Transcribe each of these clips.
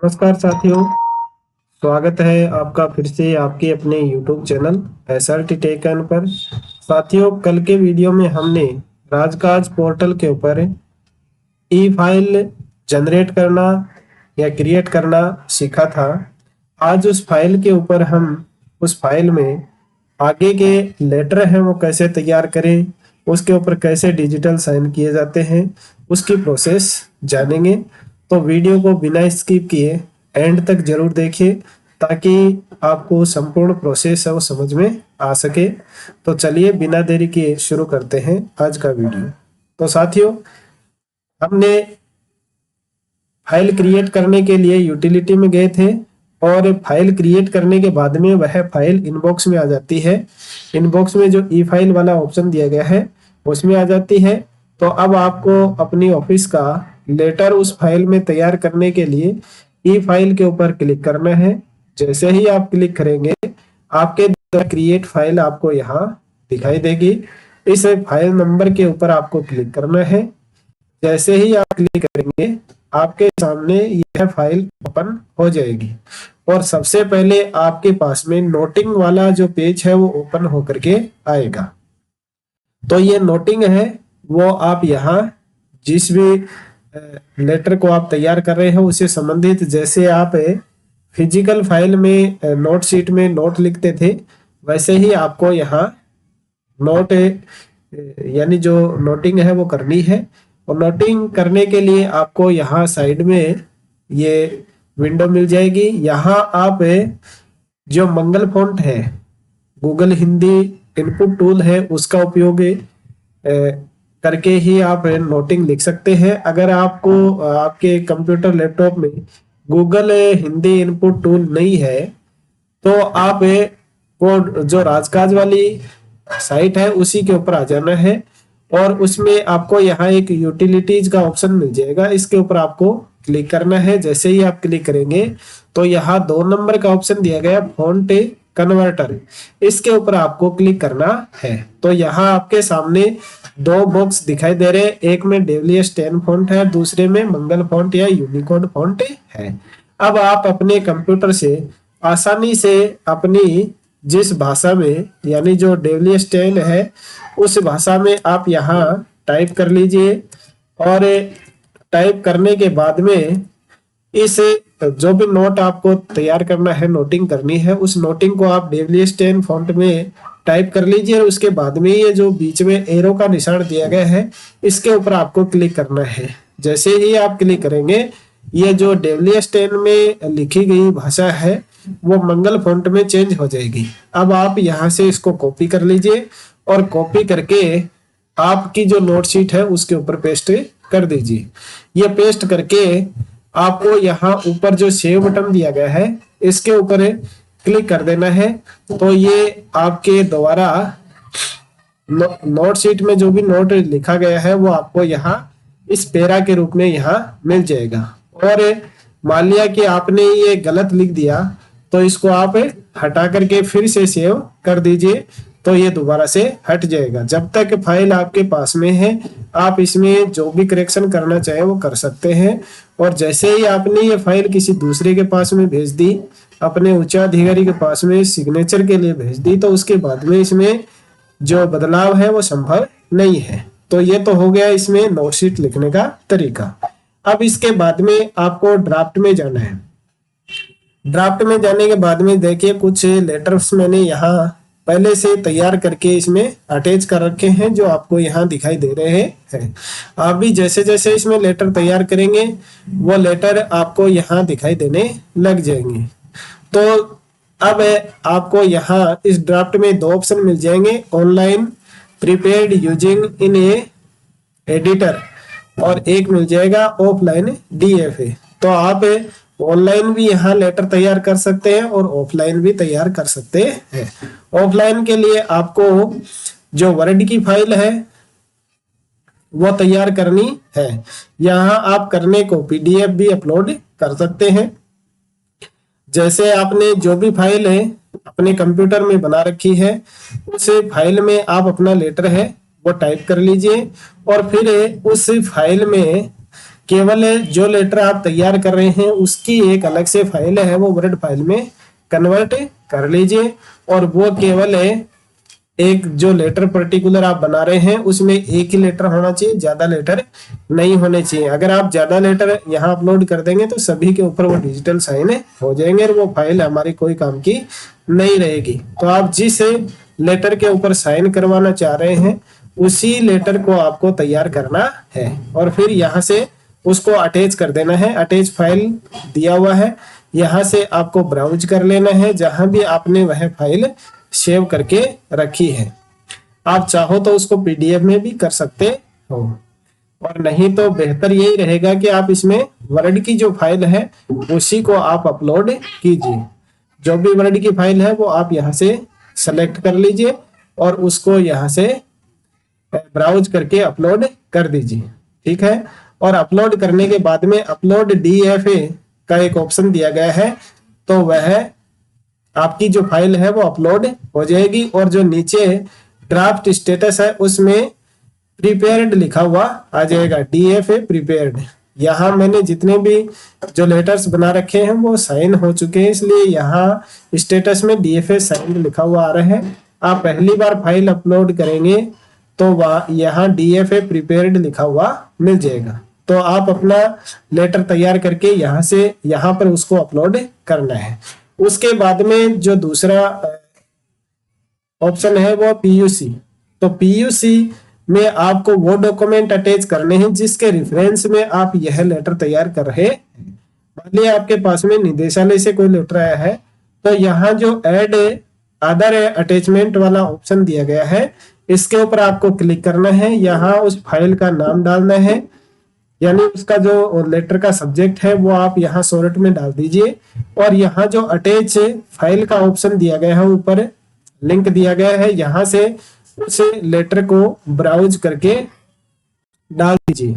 नमस्कार साथियों। स्वागत है आपका फिर से आपके अपने YouTube चैनल SRT टेकन पर। साथियों, कल के वीडियो में हमने राजकाज पोर्टल के ऊपर ई फाइल जनरेट करना या क्रिएट करना सीखा था। आज उस फाइल के ऊपर हम उस फाइल में आगे के लेटर हैं वो कैसे तैयार करें, उसके ऊपर कैसे डिजिटल साइन किए जाते हैं, उसकी प्रोसेस जानेंगे। तो वीडियो को बिना स्किप किए एंड तक जरूर देखिए ताकि आपको संपूर्ण प्रोसेस है वो समझ में आ सके। तो चलिए बिना देरी किए शुरू करते हैं आज का वीडियो। तो साथियों, हमने फाइल क्रिएट करने के लिए यूटिलिटी में गए थे और फाइल क्रिएट करने के बाद में वह फाइल इनबॉक्स में आ जाती है। इनबॉक्स में जो ई फाइल वाला ऑप्शन दिया गया है उसमें आ जाती है। तो अब आपको अपनी ऑफिस का लेटर उस फाइल में तैयार करने के लिए ई फाइल के ऊपर क्लिक करना है। जैसे ही आप क्लिक करेंगे आपके क्रिएट फाइल आपको यहाँ दिखाई देगी। इस फाइल नंबर के ऊपर आपको क्लिक करना है। जैसे ही आप क्लिक करेंगे आपके सामने यह फाइल ओपन हो जाएगी और सबसे पहले आपके पास में नोटिंग वाला जो पेज है वो ओपन होकर के आएगा। तो ये नोटिंग है वो आप यहाँ जिस भी लेटर को आप तैयार कर रहे हो उससे संबंधित, जैसे आप फिजिकल फाइल में नोट शीट में नोट लिखते थे वैसे ही आपको यहाँ नोट यानी जो नोटिंग है वो करनी है। और नोटिंग करने के लिए आपको यहाँ साइड में ये विंडो मिल जाएगी। यहाँ आप जो मंगल फॉन्ट है, गूगल हिंदी इनपुट टूल है, उसका उपयोग करके ही आप नोटिंग लिख सकते हैं। अगर आपको आपके कंप्यूटर लैपटॉप में गूगल हिंदी इनपुट टूल नहीं है तो आप को जो राजकाज वाली साइट है उसी के ऊपर आ जाना है और उसमें आपको यहाँ एक यूटिलिटीज का ऑप्शन मिल जाएगा। इसके ऊपर आपको क्लिक करना है। जैसे ही आप क्लिक करेंगे तो यहाँ 2 नंबर का ऑप्शन दिया गया फॉन्ट कन्वर्टर, इसके ऊपर आपको क्लिक करना है। तो यहाँ आपके सामने 2 बॉक्स दिखाई दे रहे हैं, एक में डेवलियस 10 फॉन्ट है, दूसरे में मंगल फॉन्ट या यूनिकोड फॉन्ट है। अब आप अपने कंप्यूटर से आसानी से अपनी जिस भाषा में यानी जो डेवलियस 10 है उस भाषा में आप यहाँ टाइप कर लीजिए और टाइप करने के बाद में इस जो भी नोट आपको तैयार करना है, नोटिंग करनी है, उस नोटिंग को आप डेवलियस 10 फॉन्ट में टाइप कर लीजिए और उसके बाद में ये जो बीच में एरो का निशान दिया गया है इसके ऊपर आपको क्लिक करना है। जैसे ही आप क्लिक करेंगे ये जो डेवलियस 10 में लिखी गई भाषा है वो मंगल फॉन्ट में चेंज हो जाएगी। अब आप यहाँ से इसको कॉपी कर लीजिए और कॉपी करके आपकी जो नोट शीट है उसके ऊपर पेस्ट कर दीजिए। ये पेस्ट करके आपको यहाँ ऊपर जो सेव बटन दिया गया है इसके ऊपर क्लिक कर देना है। तो ये आपके द्वारा नोट शीट में जो भी नोट लिखा गया है वो आपको यहाँ इस पेरा के रूप में यहाँ मिल जाएगा। और मान लिया कि आपने ये गलत लिख दिया तो इसको आप हटा करके फिर से सेव कर दीजिए तो ये दोबारा से हट जाएगा। जब तक फाइल आपके पास में है आप इसमें जो भी करेक्शन करना चाहे वो कर सकते हैं। और जैसे ही आपने ये फाइल किसी दूसरे के पास में भेज दी, अपने उच्चाधिकारी के पास में सिग्नेचर के लिए भेज दी, तो उसके बाद में इसमें जो बदलाव है वो संभव नहीं है। तो ये तो हो गया इसमें नोटशीट लिखने का तरीका। अब इसके बाद में आपको ड्राफ्ट में जाना है। ड्राफ्ट में जाने के बाद में देखिए कुछ लेटर्स मैंने यहाँ पहले से तैयार करके इसमें अटैच कर रखे हैं जो आपको यहाँ दिखाई दे रहे हैं। आप भी जैसे जैसे इसमें लेटर तैयार करेंगे वो लेटर आपको यहाँ दिखाई देने लग जाएंगे। तो अब आपको यहाँ इस ड्राफ्ट में 2 ऑप्शन मिल जाएंगे, online prepared using in A editor और एक मिल जाएगा ऑफलाइन DFA। तो आप ऑनलाइन भी यहाँ लेटर तैयार कर सकते हैं और ऑफलाइन भी तैयार कर सकते हैं। ऑफलाइन के लिए आपको जो वर्ड की फाइल है वो तैयार करनी है। यहाँ आप करने को PDF भी अपलोड कर सकते हैं। जैसे आपने जो भी फाइल है अपने कंप्यूटर में बना रखी है उस फाइल में आप अपना लेटर है वो टाइप कर लीजिए और फिर उस फाइल में केवल जो लेटर आप तैयार कर रहे हैं उसकी एक अलग से फाइल है वो वर्ड फाइल में कन्वर्ट कर लीजिए, और वो केवल एक जो लेटर पर्टिकुलर आप बना रहे हैं उसमें एक ही लेटर होना चाहिए, ज्यादा लेटर नहीं होने चाहिए। अगर आप ज्यादा लेटर यहाँ अपलोड कर देंगे तो सभी के ऊपर वो डिजिटल साइन हो जाएंगे और वो फाइल हमारी कोई काम की नहीं रहेगी। तो आप जिस लेटर के ऊपर साइन करवाना चाह रहे हैं उसी लेटर को आपको तैयार करना है और फिर यहाँ से उसको अटैच कर देना है। अटैच फाइल दिया हुआ है, यहाँ से आपको ब्राउज कर लेना है जहां भी आपने वह फाइल सेव करके रखी है। आप चाहो तो उसको पीडीएफ में भी कर सकते हो, और नहीं तो बेहतर यही रहेगा कि आप इसमें वर्ड की जो फाइल है उसी को आप अपलोड कीजिए। जो भी वर्ड की फाइल है वो आप यहाँ से सेलेक्ट कर लीजिए और उसको यहाँ से ब्राउज करके अपलोड कर दीजिए, ठीक है। और अपलोड करने के बाद में अपलोड डीएफए का एक ऑप्शन दिया गया है, तो वह आपकी जो फाइल है वो अपलोड हो जाएगी। और जो नीचे ड्राफ्ट स्टेटस है उसमें प्रिपेयर्ड लिखा हुआ आ जाएगा, डीएफए प्रिपेयर्ड। यहाँ मैंने जितने भी जो लेटर्स बना रखे हैं वो साइन हो चुके हैं, इसलिए यहाँ स्टेटस में डीएफए साइन लिखा हुआ आ रहा है। आप पहली बार फाइल अपलोड करेंगे तो वह यहाँ डीएफए प्रिपेयर्ड लिखा हुआ मिल जाएगा। तो आप अपना लेटर तैयार करके यहाँ से यहाँ पर उसको अपलोड करना है। उसके बाद में जो दूसरा ऑप्शन है वो पीयूसी। तो पीयूसी में आपको वो डॉक्यूमेंट अटैच करने हैं जिसके रेफरेंस में आप यह लेटर तैयार कर रहे हैं। मान लिया आपके पास में निदेशालय से कोई लेटर आया है, तो यहाँ जो ऐड अदर अटैचमेंट वाला ऑप्शन दिया गया है इसके ऊपर आपको क्लिक करना है। यहाँ उस फाइल का नाम डालना है, यानी उसका जो लेटर का सब्जेक्ट है वो आप यहाँ शॉर्ट में डाल दीजिए, और यहाँ जो अटैच फाइल का ऑप्शन दिया गया है ऊपर लिंक दिया गया है, यहाँ से उस लेटर को ब्राउज करके डाल दीजिए।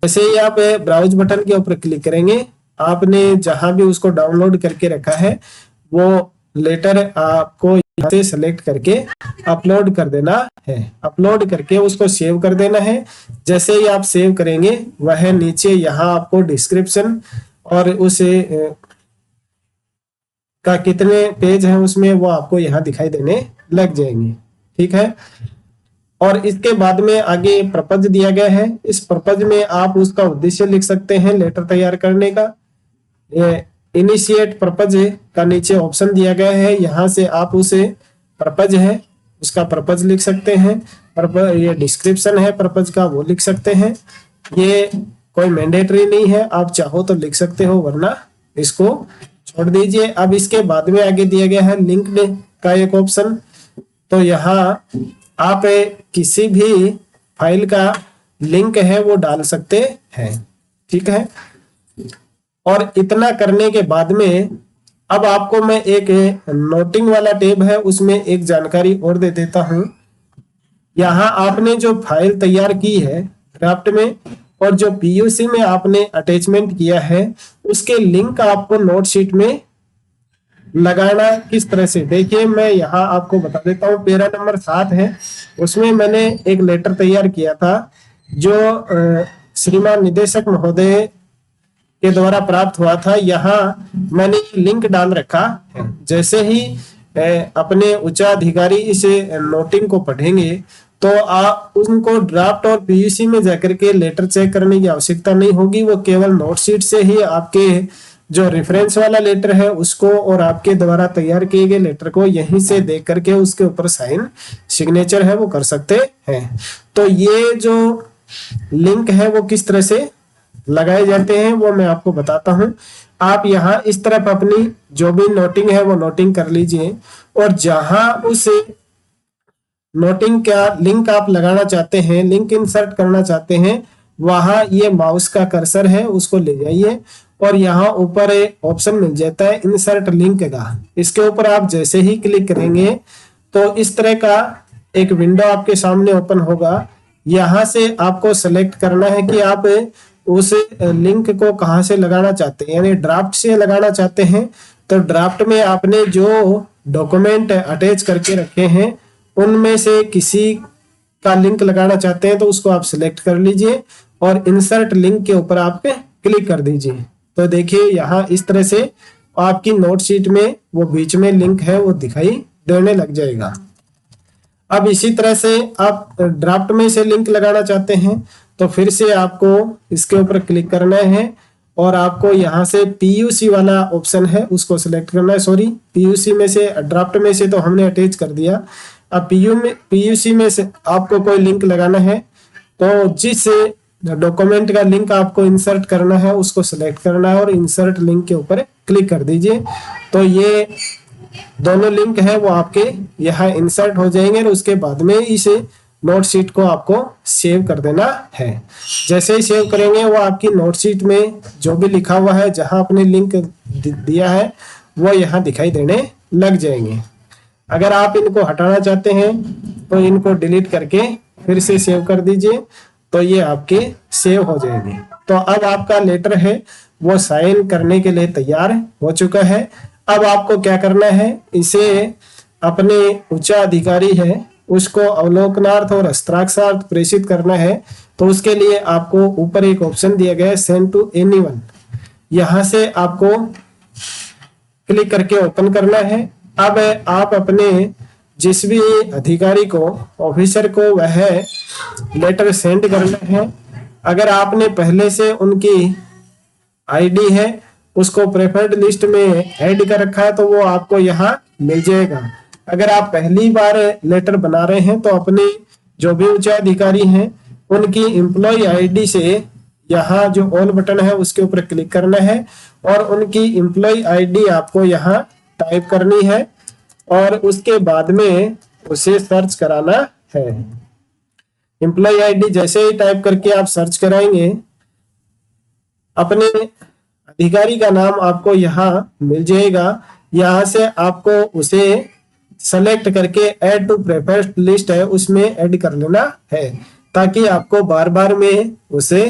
जैसे ही आप ब्राउज बटन के ऊपर क्लिक करेंगे आपने जहां भी उसको डाउनलोड करके रखा है वो लेटर आपको यहाँ से सेलेक्ट करके अपलोड कर देना है। अपलोड करके उसको सेव कर देना है। जैसे ही आप सेव करेंगे वह नीचे यहाँ आपको डिस्क्रिप्शन और उस का कितने पेज है उसमें वो आपको यहाँ दिखाई देने लग जाएंगे, ठीक है। और इसके बाद में आगे पर्पज दिया गया है। इस पर्पज में आप उसका उद्देश्य लिख सकते हैं लेटर तैयार करने का। इनिशिएट पर्पज का नीचे ऑप्शन दिया गया है, यहाँ से आप उसे पर्पज है उसका पर्पज लिख सकते हैं। पर्पज ये डिस्क्रिप्शन है पर्पज का वो लिख सकते हैं। ये कोई मैंडेटरी नहीं है, आप चाहो तो लिख सकते हो वरना इसको छोड़ दीजिए। अब इसके बाद में आगे दिया गया है लिंक्ड का एक ऑप्शन। तो यहाँ आप किसी भी फाइल का लिंक है वो डाल सकते हैं, ठीक है। और इतना करने के बाद में अब आपको मैं एक नोटिंग वाला टैब है उसमें एक जानकारी और दे देता हूं। यहाँ आपने जो फाइल तैयार की है ड्राफ्ट में और जो पीयूसी में आपने अटैचमेंट किया है उसके लिंक आपको नोट शीट में लगाना किस तरह से, देखिए मैं यहाँ आपको बता देता हूँ। पेरा नंबर 7 है, उसमें मैंने एक लेटर तैयार किया था जो श्रीमान निदेशक महोदय के द्वारा प्राप्त हुआ था। यहाँ मैंने लिंक डाल रखा है। जैसे ही अपने उच्चाधिकारी इस नोटिंग को पढ़ेंगे तो आप उनको ड्राफ्ट और पीयूसी में जाकर के लेटर चेक करने की आवश्यकता नहीं होगी। वो केवल नोट शीट से ही आपके जो रेफरेंस वाला लेटर है उसको और आपके द्वारा तैयार किए गए लेटर को यहीं से देख करके उसके ऊपर साइन सिग्नेचर है वो कर सकते हैं। तो ये जो लिंक है वो किस तरह से लगाए जाते हैं वो मैं आपको बताता हूं। आप यहाँ इस तरफ अपनी जो भी नोटिंग है वो नोटिंग कर लीजिए, और जहां उस नोटिंग का लिंक आप लगाना चाहते हैं, लिंक इंसर्ट करना चाहते हैं, वहां ये माउस का कर्सर है उसको ले जाइए और यहाँ ऊपर एक ऑप्शन मिल जाता है इंसर्ट लिंक का। इसके ऊपर आप जैसे ही क्लिक करेंगे तो इस तरह का एक विंडो आपके सामने ओपन होगा। यहाँ से आपको सेलेक्ट करना है कि आप उस लिंक को कहाँ से लगाना चाहते हैं, यानी ड्राफ्ट से लगाना चाहते हैं तो ड्राफ्ट में आपने जो डॉक्यूमेंट अटैच करके रखे हैं उनमें से किसी का लिंक लगाना चाहते हैं तो उसको आप सिलेक्ट कर लीजिए और इंसर्ट लिंक के ऊपर आप क्लिक कर दीजिए। तो देखिए यहाँ इस तरह से आपकी नोट शीट में वो बीच में लिंक है वो दिखाई देने लग जाएगा। अब इसी तरह से आप ड्राफ्ट में से लिंक लगाना चाहते हैं तो फिर से आपको इसके ऊपर क्लिक करना है और आपको यहाँ से पीयूसी वाला ऑप्शन है उसको सिलेक्ट करना है। सॉरी, पीयूसी में से ड्राफ्ट में से तो हमने अटैच कर दिया। अब पीयूसी में से आपको कोई लिंक लगाना है तो जिस डॉक्यूमेंट का लिंक आपको इंसर्ट करना है उसको सिलेक्ट करना है और इंसर्ट लिंक के ऊपर क्लिक कर दीजिए। तो ये दोनों लिंक है वो आपके यहाँ इंसर्ट हो जाएंगे और उसके बाद में इसे नोट शीट को आपको सेव कर देना है। जैसे ही सेव करेंगे वो आपकी नोट शीट में जो भी लिखा हुआ है जहां आपने लिंक दिया है वो यहाँ दिखाई देने लग जाएंगे। अगर आप इनको हटाना चाहते हैं तो इनको डिलीट करके फिर से सेव कर दीजिए तो ये आपके सेव हो जाएंगे। तो अब आपका लेटर है वो साइन करने के लिए तैयार हो चुका है। अब आपको क्या करना है, इसे अपने उच्च अधिकारी है उसको अवलोकनार्थ और हस्ताक्षरार्थ प्रेषित करना है। तो उसके लिए आपको ऊपर एक ऑप्शन दिया गया है सेंड टू एनीवन, यहां से आपको क्लिक करके ओपन करना है। अब आप अपने जिस भी अधिकारी को ऑफिसर को वह लेटर सेंड करना है। अगर आपने पहले से उनकी आईडी है उसको प्रेफर्ड लिस्ट में ऐड कर रखा है तो वो आपको यहाँ मिल जाएगा। अगर आप पहली बार लेटर बना रहे हैं तो अपने जो भी उच्च अधिकारी हैं उनकी एम्प्लॉय आईडी से यहाँ जो ऑल बटन है उसके ऊपर क्लिक करना है और उनकी एम्प्लॉय आईडी आपको यहाँ टाइप करनी है और उसके बाद में उसे सर्च कराना है। एम्प्लॉय आईडी जैसे ही टाइप करके आप सर्च कराएंगे अपने अधिकारी का नाम आपको यहाँ मिल जाएगा। यहाँ से आपको उसे सेलेक्ट करके ऐड टू प्रेफर्ड लिस्ट है उसमें ऐड कर लेना है ताकि आपको बार बार में उसे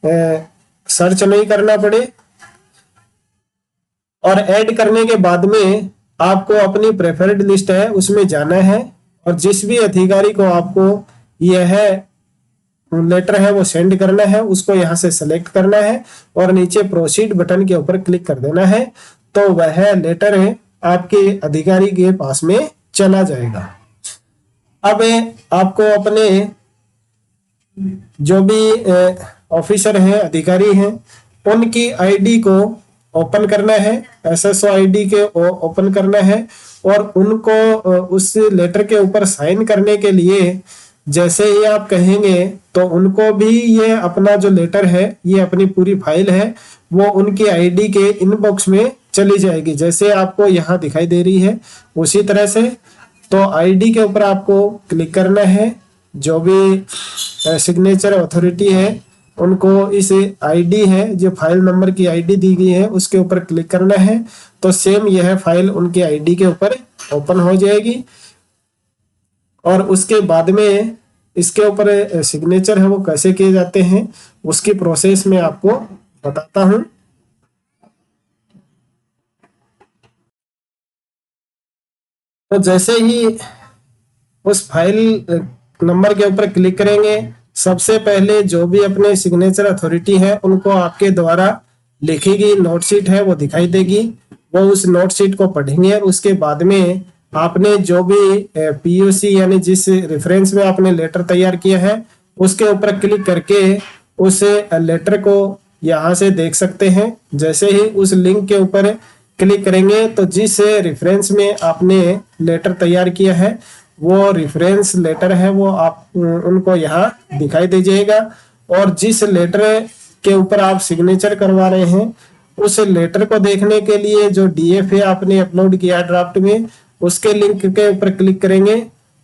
सर्च नहीं करना पड़े। और ऐड करने के बाद में आपको अपनी प्रेफर्ड लिस्ट है उसमें जाना है और जिस भी अधिकारी को आपको यह लेटर है वो सेंड करना है उसको यहाँ से सेलेक्ट करना है और नीचे प्रोसीड बटन के ऊपर क्लिक कर देना है तो वह लेटर है आपके अधिकारी के पास में चला जाएगा। अब आपको अपने जो भी ऑफिसर हैं अधिकारी हैं उनकी आईडी को ओपन करना है, एसएसओ आईडी के ओपन करना है और उनको उस लेटर के ऊपर साइन करने के लिए जैसे ही आप कहेंगे तो उनको भी ये अपना जो लेटर है ये अपनी पूरी फाइल है वो उनकी आईडी के इनबॉक्स में चली जाएगी जैसे आपको यहाँ दिखाई दे रही है उसी तरह से। तो आईडी के ऊपर आपको क्लिक करना है, जो भी सिग्नेचर अथॉरिटी है उनको इस आईडी है जो फाइल नंबर की आईडी दी गई है उसके ऊपर क्लिक करना है तो सेम यह फाइल उनके आईडी के ऊपर ओपन हो जाएगी। और उसके बाद में इसके ऊपर सिग्नेचर है वो कैसे किए जाते हैं उसकी प्रोसेस में आपको बताता हूं। तो जैसे ही उस फाइल नंबर के ऊपर क्लिक करेंगे सबसे पहले जो भी अपने सिग्नेचर अथॉरिटी है उनको आपके द्वारा लिखी गई नोट शीट है वो दिखाई देगी। वो उस नोट शीट को पढ़ेंगे और उसके बाद में आपने जो भी पीयूसी यानी जिस रेफरेंस में आपने लेटर तैयार किया है उसके ऊपर क्लिक करके उस लेटर को यहाँ से देख सकते हैं। जैसे ही उस लिंक के ऊपर क्लिक करेंगे तो जिस रेफरेंस में आपने लेटर तैयार किया है वो रेफरेंस लेटर है वो आप उनको यहाँ दिखाई दे जाएगा। और जिस लेटर के ऊपर आप सिग्नेचर करवा रहे हैं उस लेटर को देखने के लिए जो डीएफए आपने अपलोड किया ड्राफ्ट में उसके लिंक के ऊपर क्लिक करेंगे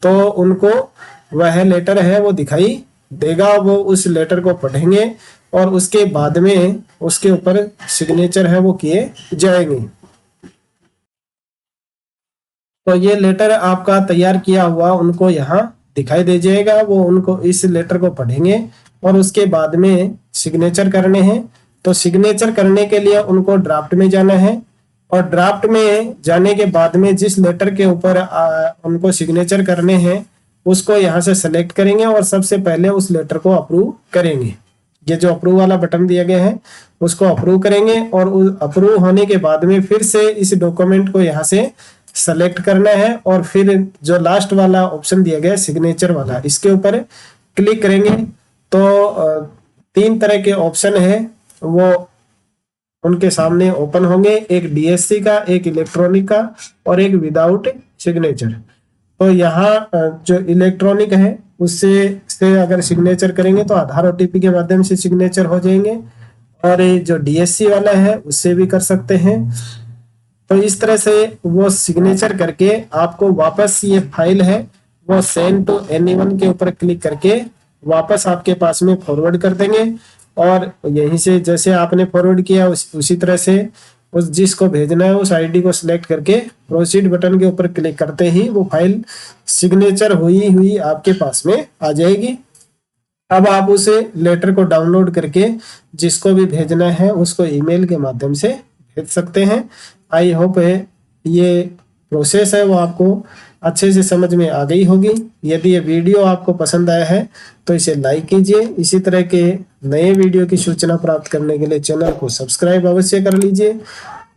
तो उनको वह लेटर है वो दिखाई देगा। वो उस लेटर को पढ़ेंगे और उसके बाद में उसके ऊपर सिग्नेचर है वो किए जाएंगे। तो ये लेटर आपका तैयार किया हुआ उनको यहाँ दिखाई दे जाएगा। वो उनको इस लेटर को पढ़ेंगे और उसके बाद में सिग्नेचर करने हैं। तो सिग्नेचर करने के लिए उनको ड्राफ्ट में जाना है और ड्राफ्ट में जाने के बाद में जिस लेटर के ऊपर उनको सिग्नेचर करने हैं उसको यहाँ से सेलेक्ट करेंगे और सबसे पहले उस लेटर को अप्रूव करेंगे। ये जो अप्रूव वाला बटन दिया गया है उसको अप्रूव करेंगे और अप्रूव होने के बाद में फिर से इस डॉक्यूमेंट को यहाँ से सेलेक्ट करना है और फिर जो लास्ट वाला ऑप्शन दिया गया है सिग्नेचर वाला, इसके ऊपर क्लिक करेंगे तो 3 तरह के ऑप्शन है वो उनके सामने ओपन होंगे, एक डीएससी का, एक इलेक्ट्रॉनिक का और एक विदाउट सिग्नेचर। तो यहाँ जो इलेक्ट्रॉनिक है उससे से अगर सिग्नेचर करेंगे तो आधार ओटीपी के माध्यम से सिग्नेचर हो जाएंगे, और ये जो डीएससी वाला है उससे भी कर सकते हैं। तो इस तरह से वो सिग्नेचर करके आपको वापस ये फाइल है वो सेंड टू एनीवन के ऊपर क्लिक करके वापस आपके पास में फॉरवर्ड कर देंगे, और यहीं से जैसे आपने फॉरवर्ड किया उसी तरह से उस जिसको भेजना है उस आईडी को सिलेक्ट करके प्रोसीड बटन के ऊपर क्लिक करते ही वो फाइल सिग्नेचर हुई हुई आपके पास में आ जाएगी। अब आप उसे लेटर को डाउनलोड करके जिसको भी भेजना है उसको ईमेल के माध्यम से भेज सकते हैं। आई होप ये प्रोसेस है वो आपको अच्छे से समझ में आ गई होगी। यदि ये वीडियो आपको पसंद आया है तो इसे लाइक कीजिए। इसी तरह के नए वीडियो की सूचना प्राप्त करने के लिए चैनल को सब्सक्राइब अवश्य कर लीजिए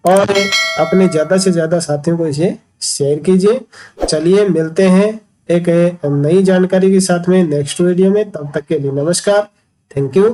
और अपने ज़्यादा से ज़्यादा साथियों को इसे शेयर कीजिए। चलिए मिलते हैं एक नई जानकारी के साथ में नेक्स्ट वीडियो में, तब तक के लिए नमस्कार, थैंक यू।